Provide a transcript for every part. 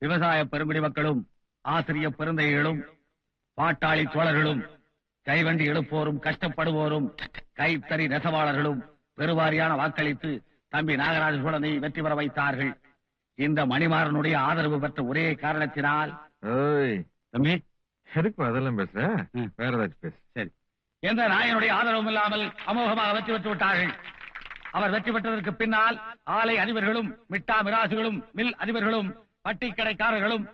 விவசாய பெருங்குடி மக்களும், ஆசிரிய பெருந்தைகளும், பாட்டாளி தோழர்களும், கைவண்டி எடுப்போரும், கஷ்டப்படுவோரும், கைத்தறி நெசவாளர்களும் பெருவாரியான வாக்களித்து தம்பி நாகராஜ சோழனை வெற்றி பெற வைத்தார்கள். இந்த மணிமாறனுடைய ஆதரவு பெற்ற ஒரே காரணத்தினால் தம்பி எதுக்கு அதெல்லாம் பேசுற, வேற ஏதாச்சும் பேசு. சரி, எந்த நாயனுடைய ஆதரவும் இல்லாமல் அமோகமாக வெற்றி பெற்று விட்டார்கள். அவர் வெற்றி பெற்றதற்கு பின்னால் ஆலை அதிபர்களும், மிட்டா மிராசுகளும், மில் அதிபர்களும், பட்டி கடைக்காரர்களும்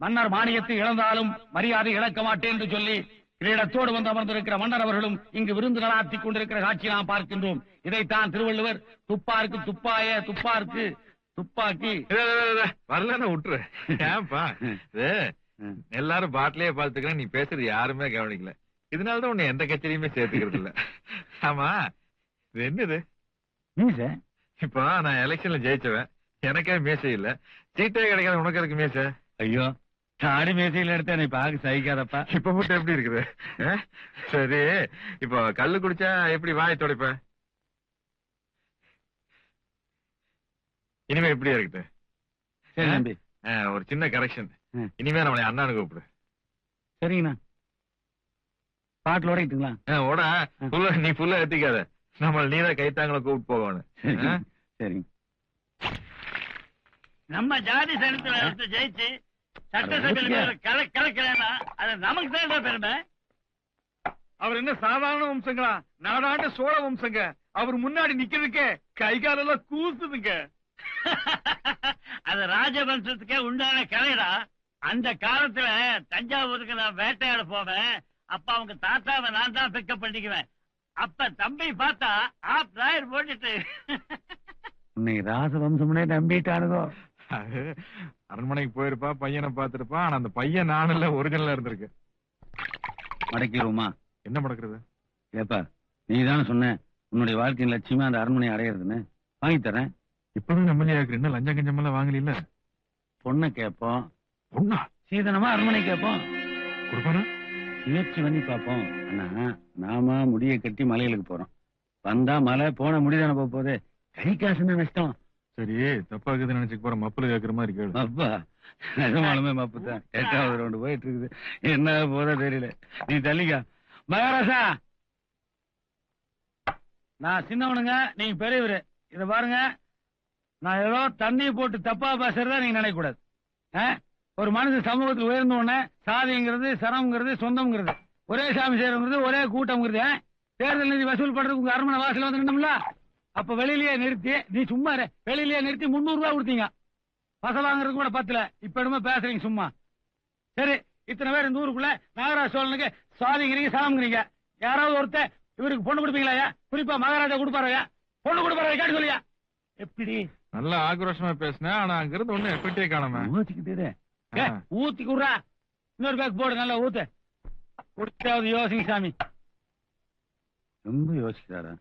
மன்னர் மானியத்தை இழந்தாலும் மரியாதை இழக்க மாட்டேன் என்று சொல்லி கிரீடத்தோடு வந்து அமர்ந்திருக்கிற மன்னர் அவர்களும் இங்கு விருந்து நடாத்திக் கொண்டிருக்கிற காட்சி நாம் பார்க்கின்றோம். இதைத்தான் திருவள்ளுவர் துப்பாருக்கு துப்பாய, துப்பாருக்கு துப்பாக்கி வரலன்னு விட்டுரு. ஏன்பா எல்லாரும் பாட்டிலேயே பார்த்துக்கிறேன், நீ பேசுறது யாருமே கவனிக்கல. இதனாலதான் உன்னை எந்த கச்சேரியுமே சேர்த்துக்கிறது இல்ல. ஆமா, இது என்னது? இப்போ நான் எலெக்ஷன்ல ஜெயிச்சவன், எனக்கே மீசை இல்ல, சீட்டே கிடைக்காத உனக்கு எதுக்கு மீசை? ஐயோ, தாடி மீசையில எடுத்தேன், இப்ப ஆகு சகிக்காதப்பா. இப்ப மட்டும் எப்படி இருக்குது? சரி, இப்போ கல்லு குடிச்சா எப்படி வாய் துடைப்ப? இனிமே எப்படி இருக்குது? சரி நம்பி, ஒரு சின்ன கரெக்ஷன், இனிமே நம்மளை அண்ணானு கூப்பிடு. சரிங்கண்ணா. பாட்டில் ஓடிட்டுங்களா? ஓட புல்ல, நீ புல்ல ஏத்திக்காத, நம்ம நீதான் கைத்தாங்களை கூப்பிட்டு போகணும். சரி, நம்ம ஜாதி சனத்துல ஜெயிச்சு சட்டசபையில கலக்கிறேன்னா அது நமக்கு தான் பெருமை. அவர் என்ன சாதாரண வம்சங்களா? நாடாண்ட சோழ வம்சங்க. அவர் முன்னாடி நிக்கிறதுக்கே கை காலெல்லாம் கூசுதுங்க. அது ராஜவம்சத்துக்கே உண்டான கலைடா. அந்த காலத்துல தஞ்சாவூருக்கு நான் வேட்டையாட போவேன். அப்ப அவங்க தாத்தாவை நான் தான் பிக்கப் பண்ணிக்குவேன். அப்ப தம்பி பார்த்தா ஆப் ராயர் போட்டுட்டு உன்னை ராசவம்சம்னே நம்பிட்டானுதோ. அரண்மனைக்கு போயிருப்பா, பையனை பாத்துருப்பா. ஆனா அந்த பையன் நானுல ஒரிஜினலா இருந்திருக்கு. மடக்கிடுவோமா? என்ன மடக்கிறது? ஏப்பா, நீதானே சொன்ன உன்னுடைய வாழ்க்கையின் லட்சியமா அந்த அரண்மனை அடையிறதுன்னு. வாங்கி தரேன். இப்பதான் நம்மளே என்ன லஞ்சம் கஞ்சம் எல்லாம் வாங்கல. பொண்ணை கேட்போம். பொண்ணா? சீதனமா அரண்மனை கேட்போம். கொடுப்பானா? முயற்சி பண்ணி பார்ப்போம். ஆனா நாம முடிய கட்டி மலைகளுக்கு போறோம். வந்தா மலை, போன முடிதானே போக போதே. கை காசுன்னா நஷ்டம். சரி, தப்பா இருக்குது நினைச்சுக்க போற. மப்புல கேட்கற மாதிரி கேளு. அப்பா, நிஜமாலுமே மப்பு தான். 8வது ரவுண்டு போயிட்டு இருக்குது. என்ன போதா தெரியல. நீ தள்ளிக்கா. மகாராஜா, நான் சின்னவனுங்க, நீங்க பெரியவரு. இத பாருங்க, நான் ஏதோ தண்ணி போட்டு தப்பா பேசுறதா நீங்க நினைக்க கூடாது. ஒரு மனுஷன் சமூகத்தில் உயர்ந்த உடனே சாதிங்கிறது, சரம்ங்கிறது, சொந்தம்ங்கிறது, ஒரே சாமி சேருங்கிறது, ஒரே கூட்டம்ங்கிறது, தேர்தல் நிதி வசூல் பண்றதுக்கு உங்க அரண்மனை வாசல் வந்து நின்னோம்ல, அப்ப வெளியிலேயே நிறுத்தி, நீ சும்மா வெளியிலேயே நிறுத்தி 300 ரூபாய் கொடுத்தீங்க. பச வாங்குறது கூட பத்தல. இப்ப என்னமோ பேசுறீங்க சும்மா. சரி, இத்தனை பேர் இந்த ஊருக்குள்ள நாகராஜ சோழனுக்கு சாதிங்கிறீங்க, சரம்ங்கிறீங்க. யாராவது ஒருத்தர் இவருக்கு பொண்ணு கொடுப்பீங்களா? குறிப்பா மகாராஜா கொடுப்பாரையா? பொண்ணு கொடுப்பாரு கேட்டு சொல்லியா? எப்படி நல்லா ஆக்ரோஷமா பேசின, ஆனா அங்க இருந்து ஒண்ணு எப்படியே காணாம ஊத்திக்கிட்டே ஊத்தி குடுறா. இன்னொரு பேக் போடு, நல்லா ஊத்து. கொடுத்தாவது யோசிங்க சாமி. ரொம்ப யோசிக்கிறாரா?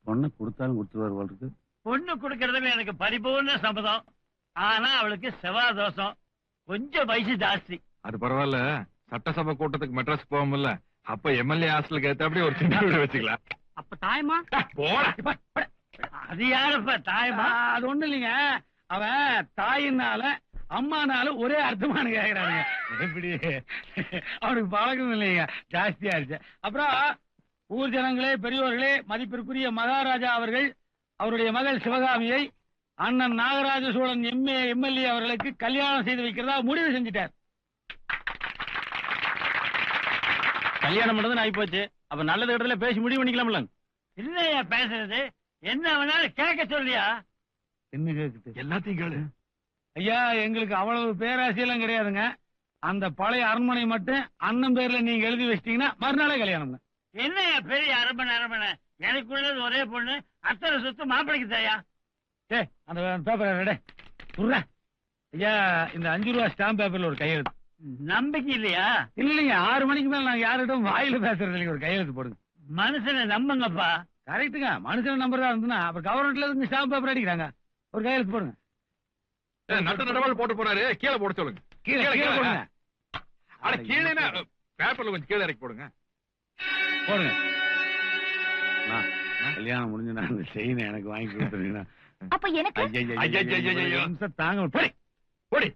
பொண்ணு கொடுத்தாலும் கொடுத்துருவாரு போல இருக்கு. பொண்ணு கொடுக்கறதுல எனக்கு பரிபூர்ண சம்மதம். ஆனா அவளுக்கு செவ்வாய் தோஷம், கொஞ்சம் வயசு ஜாஸ்தி. அது பரவாயில்ல, சட்டசபை கூட்டத்துக்கு மெட்ராஸ் போவோம்ல, அப்ப எம்எல்ஏ ஹாஸ்டலுக்கு ஏத்தாப்படி ஒரு சின்ன வீடு வச்சுக்கலாம். அப்ப தாயமா போட. அது யாருப்பா தாயமா? அது ஒண்ணு இல்லைங்க, அவன் தாயினால அம்மானாலும் ஒரே அர்த்தமானு கேக்குறாங்க. எப்படி அவனுக்கு பழக்கம் இல்லைங்க, ஜாஸ்தி ஆயிடுச்சு. அப்புறம் ஊர் ஜனங்களே, பெரியோர்களே, மதிப்பிற்குரிய மகாராஜா அவர்கள் அவருடைய மகள் சிவகாமியை அண்ணன் நாகராஜ சோழன் எம்எல்ஏ அவர்களுக்கு கல்யாணம் செய்து வைக்கிறதா முடிவு செஞ்சுட்டார். கல்யாணம் பண்ணது ஆகி போச்சு. அப்ப நல்லது இடத்துல பேசி முடிவு பண்ணிக்கலாம்ல. இல்லையா பேசுறது? என்ன வேணாலும் கேட்க சொல்லியா? என்ன கேக்குது? எல்லாத்தையும் கேளு. ஐயா, எங்களுக்கு அவ்வளவு பேராசையெல்லாம் கிடையாதுங்க. அந்த பழைய அரண்மனை மட்டும் அண்ணன் பேர்ல நீங்க எழுதி வச்சிட்டீங்கன்னா மறுநாளே கல்யாணம். என்னையா பெரிய அரண்மனை? எனக்குள்ளது ஒரே பொண்ணு, அத்தனை சொத்து மாப்பிளைக்கு தாயா? அந்த பேப்பர் ஐயா, இந்த 5 ரூபா ஸ்டாம்ப் பேப்பர்ல ஒரு கையெழுத்து. நம்பிக்கை இல்லையா? இல்லைங்க, 6 மணிக்கு மேல நாங்க யாரிடம் வாயில பேசுறது இல்லைங்க. ஒரு கையெழுத்து போடுங்க. மனுஷனை நம்புங்கப்பா. கரெக்டுங்க, மனுஷன் நம்பர் தான் இருந்துன்னா அப்புறம் கவர்மெண்ட்ல இருந்து ஸ்டாம்ப் பேப்பர் அடிக்கிறாங்க. ஒரு கையெழுத்து போடுங்க. நட்ட நடவாள் போட்டு போறாரு, கீழே போட சொல்லுங்க. கீழே போடுங்க. கீழே பேப்பர்ல கொஞ்சம் கீழே இறக்கி போடுங்க. போடுங்க. கல்யாணம் முடிஞ்சு நான் அந்த செயினை எனக்கு வாங்கி கொடுத்துருக்கீங்கன்னா அப்ப எனக்கு தாங்க. போடி.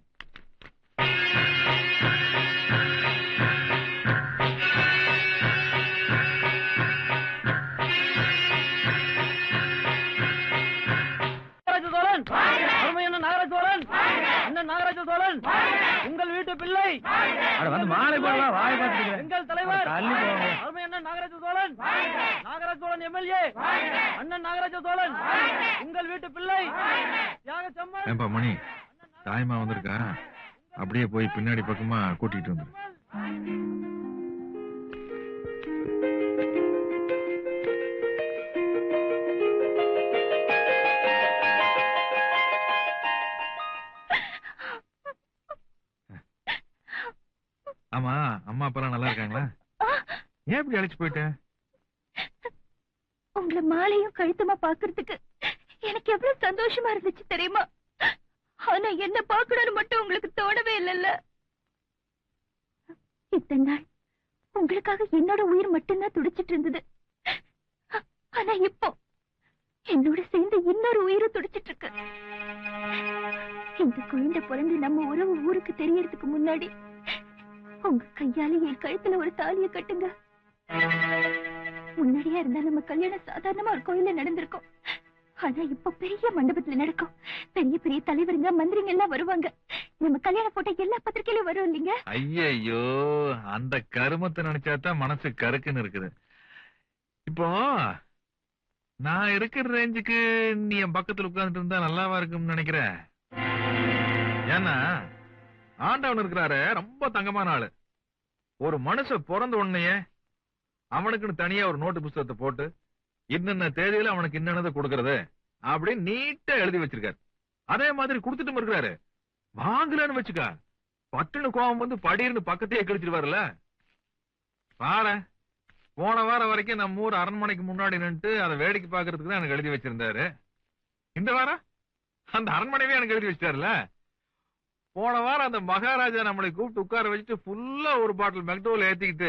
அண்ணன் நாகராஜ சோழன் உங்கள் வீட்டு பிள்ளை வந்து மாலை போடலாம் வாயை பார்த்துக்கிறேன். எங்கள் தலைவர் தள்ளி போங்க. அருமை அண்ணன் நாகராஜ சோழன் நாகராஜ சோழன் எம்எல்ஏ அண்ணன் நாகராஜ சோழன் உங்கள் வீட்டு பிள்ளை தியாக செம்மன். ஏன்பா மணி, தாய்மா வந்திருக்கா, அப்படியே போய் பின்னாடி பக்கமா கூட்டிட்டு வந்துரு. ஆமா, அம்மா அப்பெல்லாம் நல்லா இருக்காங்களா? ஏன் இப்படி அழைச்சு போயிட்டேன்? உங்களை மாலையும் கழுத்துமா பாக்குறதுக்கு எனக்கு எவ்வளவு சந்தோஷமா இருந்துச்சு தெரியுமா? ஆனா என்ன பாக்கணும்னு மட்டும் உங்களுக்கு தோணவே இல்லைல்ல. இத்தனை நாள் உங்களுக்காக என்னோட உயிர் மட்டும்தான் துடிச்சிட்டு இருந்தது. ஆனா இப்போ என்னோட சேர்ந்து இன்னொரு உயிரும் துடிச்சிட்டு இருக்கு. இந்த குழந்தை பிறந்து நம்ம உறவு ஊருக்கு தெரியறதுக்கு முன்னாடி உங்க கையால என் கழுத்துல ஒரு தாலியை கட்டுங்க. முன்னாடியா இருந்தா நம்ம கல்யாணம் சாதாரணமா ஒரு கோயில்ல நடந்திருக்கும். ஆனா இப்ப பெரிய மண்டபத்துல நடக்கும். பெரிய பெரிய தலைவருங்க மந்திரிங்க எல்லாம் வருவாங்க. நம்ம கல்யாணம் போட்ட எல்லா பத்திரிகையிலும் வரும் இல்லைங்க. ஐயோ, அந்த கருமத்தை நினைச்சாதான் மனசு கருக்குன்னு இருக்குது. இப்போ நான் இருக்கிற ரேஞ்சுக்கு நீ என் பக்கத்துல உட்கார்ந்துட்டு இருந்தா நல்லாவா இருக்கும்னு நினைக்கிற? ஏன்னா ஆண்டவன் இருக்கிறாரு, ரொம்ப தங்கமான ஆளு. ஒரு மனுஷன் பிறந்த உடனேயே அவனுக்குன்னு தனியா ஒரு நோட்டு புத்தகத்தை போட்டு இன்னென்ன தேதியில அவனுக்கு என்னென்னதை கொடுக்கறது அப்படின்னு நீட்டா எழுதி வச்சிருக்காரு. அதே மாதிரி கொடுத்துட்டும் இருக்கிறாரு. வாங்கலன்னு வச்சுக்க, பட்டுன்னு கோபம் வந்து படின்னு பக்கத்தையே கழிச்சிருவாருல. பாரு, போன வாரம் வரைக்கும் நம்ம ஊர் அரண்மனைக்கு முன்னாடி நின்று அதை வேடிக்கை பாக்குறதுக்கு தான் எனக்கு எழுதி வச்சிருந்தாரு. இந்த வாரம் அந்த அரண்மனையே எனக்கு எழுதி வச்சிட்டாருல. போன வாரம் அந்த மகாராஜா நம்மளை கூப்பிட்டு உட்கார வச்சுட்டு ஃபுல்லா ஒரு பாட்டில் மெக்டோல் ஏத்திக்கிட்டு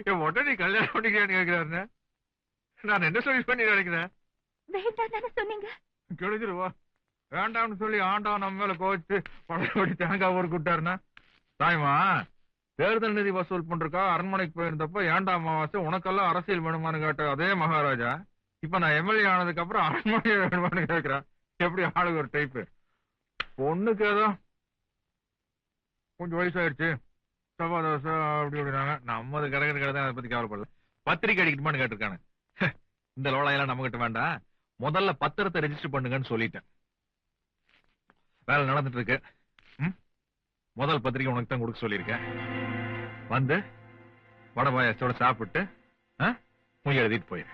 என் உடனே கல்யாணம் பண்ணிக்கிறேன்னு கேட்கிறாருன்னு நான் என்ன சொல்லி பண்ணி நினைக்கிறேன்? வேண்டாம் தானே சொன்னீங்க. கெடுச்சிருவா, வேண்டாம்னு சொல்லி ஆண்டவன் நம்ம மேல கோவிச்சு பழையபடி தேங்காய் ஊருக்கு விட்டாருன்னா. தாய்மா, தேர்தல் நிதி வசூல் பண்றக்கா அரண்மனைக்கு போயிருந்தப்ப ஏண்டா அமாவாசை உனக்கெல்லாம் அரசியல் வேணுமான்னு கேட்ட அதே மகாராஜா இப்ப நான் எம்எல்ஏ ஆனதுக்கு அப்புறம் அரண்மனையை வேணுமான்னு கேட்கிறேன். எப்படி ஆளுங்க ஒரு டைப்பு. பொண்ணுக்கு ஏதோ கொஞ்சம் வயசாயிடுச்சு, சபாதோசை அப்படி அப்படின்னாங்க. நம்மது கரகர கடை அதை பத்தி கவலைப்படல. பத்திரிக்கை அடிக்கணுமான்னு கேட்டிருக்காங்க. இந்த லோலையெல்லாம் நம்ம கிட்ட வேண்டாம், முதல்ல பத்திரத்தை ரெஜிஸ்டர் பண்ணுங்கன்னு சொல்லிட்டேன். வேலை நடந்துட்டு இருக்கு. முதல் பத்திரிக்கை உனக்கு தான் கொடுக்க சொல்லியிருக்கேன். வந்து வடை பாயாசத்தோட சாப்பிட்டு முய் எழுதிட்டு போயிரு.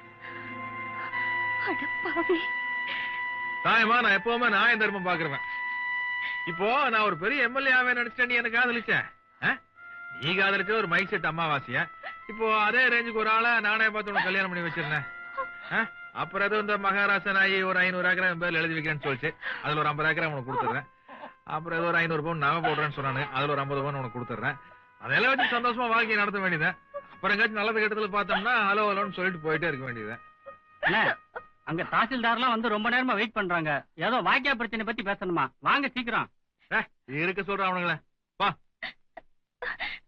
தாயமா, நான் எப்பவுமே நியாயம் தர்மம் பாக்குறேன். இப்போ நான் ஒரு பெரிய எம்எல்ஏ ஆவே நினைச்சிட்டேன். நீ எனக்கு காதலிச்சேன். நீ காதலிச்ச ஒரு மைக் செட் அம்மாவாசிய. இப்போ அதே ரேஞ்சுக்கு ஒரு ஆளை நானே பார்த்து உனக்கு கல்யாணம் பண்ணி வச்சிருந்தேன். அப்புறம் ஏதோ இந்த மகாராசன் ஆகி ஒரு 500 ஏக்கரை பேர்ல எழுதி வைக்கிறேன்னு சொல்லிச்சு. அதுல ஒரு 50 ஏக்கரை உனக்கு கொடுத்துறேன். அப்புறம் ஏதோ ஒரு 500 பவுன் நகை போடுறேன்னு சொன்னானு. அதுல ஒரு 50 பவுன் உனக்கு கொடுத்துறேன். அதெல்லாம் வச்சு சந்தோஷமா வாழ்க்கையை நடத்த வேண்டியது. அப்புறம் எங்காச்சும் நல்லது கெட்டத்துல பார்த்தோம்னா ஹலோ ஹலோன்னு சொல்லிட்டு போயிட்டே இருக்க வேண்டியது. அங்க தாசில்தார்லாம் வந்து ரொம்ப நேரமா வெயிட் பண்றாங்க. ஏதோ வாக்கியா பிரச்சனை பத்தி பேசணுமா? வாங்க சீக்கிரம். இருக்க சொல்ற அவனுங்களே. பா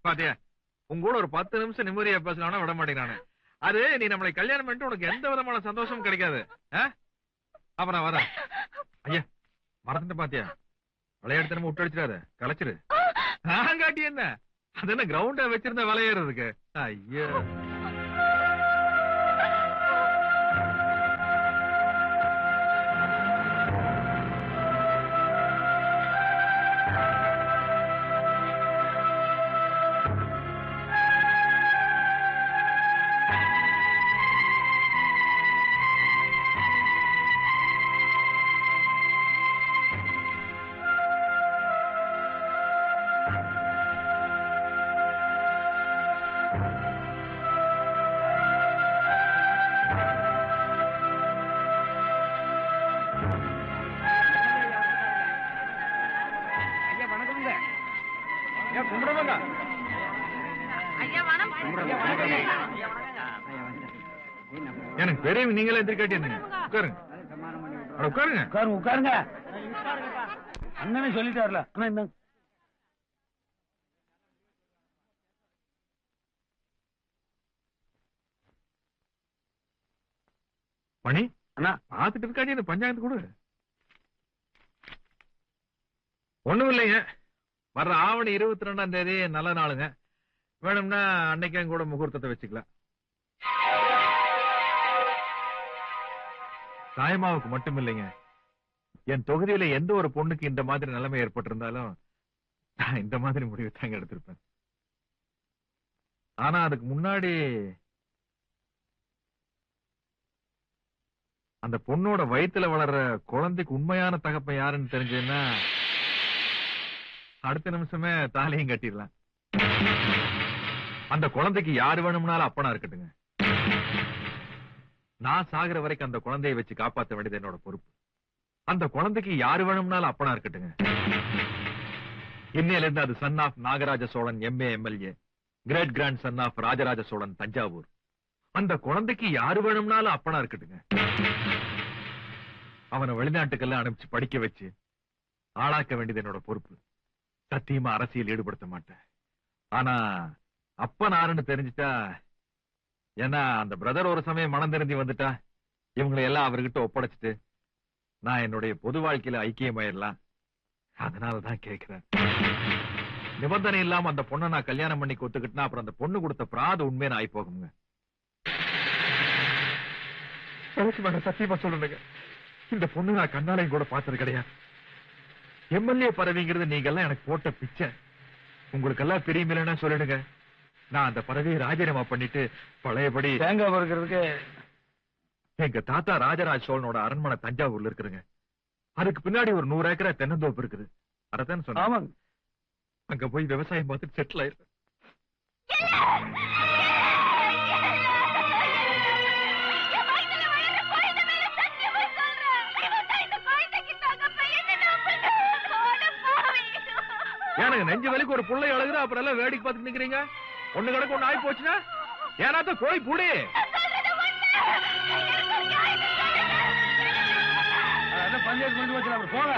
பாத்தியா, உங்க கூட ஒரு 10 நிமிஷம் நிம்மதியா பேசலாம்னா விட மாட்டேங்கிறானு. அது நீ நம்மளை கல்யாணம் பண்ணிட்டு உனக்கு எந்த விதமான சந்தோஷமும் கிடைக்காது. அப்ப நான் வரேன். ஐயா மறந்துட்டு பாத்தியா, விளையாட்டு நம்ம விட்டு அடிச்சிடாத, கலைச்சிரு. நான் காட்டி என்ன, அது என்ன கிரவுண்டா வச்சிருந்த விளையாடுறதுக்கு? ஐயோ, எனக்கு பெரிய நீங்களே எதிர்காட்டி உட்காருங்க. உட்காருங்க உட்காருங்க உட்காருங்க. அண்ணனே சொல்லிட்டாருல. அண்ணா இந்த மணி அண்ணா பாத்துட்டு இருக்காடி, இந்த பஞ்சாயத்து கொடு. ஒண்ணும் இல்லைங்க, வர்ற ஆவணி 22ஆம் தேதி நல்ல நாளுங்க. வேணும்னா அன்னைக்கு கூட முகூர்த்தத்தை வச்சுக்கலாம். தாயமாவுக்கு மட்டும் இல்லைங்க, என் தொகுதியில எந்த ஒரு பொண்ணுக்கு இந்த மாதிரி நிலைமை ஏற்பட்டிருந்தாலும் நான் இந்த மாதிரி முடிவு தாங்க எடுத்திருப்பேன். ஆனா அதுக்கு முன்னாடி அந்த பொண்ணோட வயித்துல வளர்ற குழந்தைக்கு உண்மையான தகப்பன் யாருன்னு தெரிஞ்சதுன்னா அடுத்த நிமிஷமே தாலியும் கட்டிடலாம். அந்த குழந்தைக்கு யாரு வேணும்னாலும் அப்பனா இருக்கட்டுங்க. நான் சாகுற வரைக்கும் அந்த குழந்தையை வச்சு காப்பாற்ற வேண்டியது என்னோட பொறுப்பு. அந்த குழந்தைக்கு யாரு வேணும்னாலும் அப்பனா இருக்கட்டுங்க. இன்னையில இருந்து அது son of Nagaraja Cholan MA MLA, great grand son of Rajaraja Cholan Thanjavur. அந்த குழந்தைக்கு யாரு வேணும்னாலும் அப்பனா இருக்கட்டுங்க. அவனை வெளிநாட்டுக்கெல்லாம் அனுப்பிச்சு படிக்க வச்சு ஆளாக்க வேண்டியது என்னோட பொறுப்பு. சத்தியமா அரசியல் ஈடுபடுத்த மாட்டேன். ஆனா அப்ப நாருன்னு தெரிஞ்சுட்டா, ஏன்னா அந்த பிரதர் ஒரு சமயம் மனம் தெரிஞ்சு வந்துட்டா இவங்களை எல்லாம் அவர்கிட்ட ஒப்படைச்சிட்டு நான் என்னுடைய பொது வாழ்க்கையில ஐக்கியமாயிடலாம். அதனாலதான் கேட்கிறேன். நிபந்தனை இல்லாம அந்த பொண்ணை நான் கல்யாணம் பண்ணி ஒத்துக்கிட்டா அப்புறம் அந்த பொண்ணு கொடுத்த பிராத உண்மையை ஆகி போகுங்க. சத்தியமா சொல்லுங்க, இந்த பொண்ணு நான் கண்ணாலையும் கூட பார்த்தது கிடையாது. எம்எல்ஏ பதவிங்கிறது நீங்க எல்லாம் எனக்கு போட்ட பிச்சை. உங்களுக்கு எல்லாம் தெரியுமில்லைன்னா சொல்லிடுங்க, நான் அந்த பதவியை ராஜினாமா பண்ணிட்டு பழையபடி தேங்காய் பொறுக்கிறதுக்கு எங்க தாத்தா ராஜராஜ சோழனோட அரண்மனை தஞ்சாவூர்ல இருக்குதுங்க. அதுக்கு பின்னாடி ஒரு 100 ஏக்கரா தென்னந்தோப்பு இருக்குது. அதான் சொன்ன அங்க போய் விவசாயம் பார்த்து செட்டில் ஆயிருக்கேன். ஏனுங்க நெஞ்சு வலிக்கு ஒரு புள்ளை அழகுது, அப்புறம் எல்லாம் வேடிக்கை பார்த்துட்டு நிக்கிறீங்க. ஒண்ணு கிடக்கு ஒண்ணு ஆகி போச்சுன்னா ஏனாத்த போய் புடி. பஞ்சாயத்து பண்ணி வச்சு போங்க.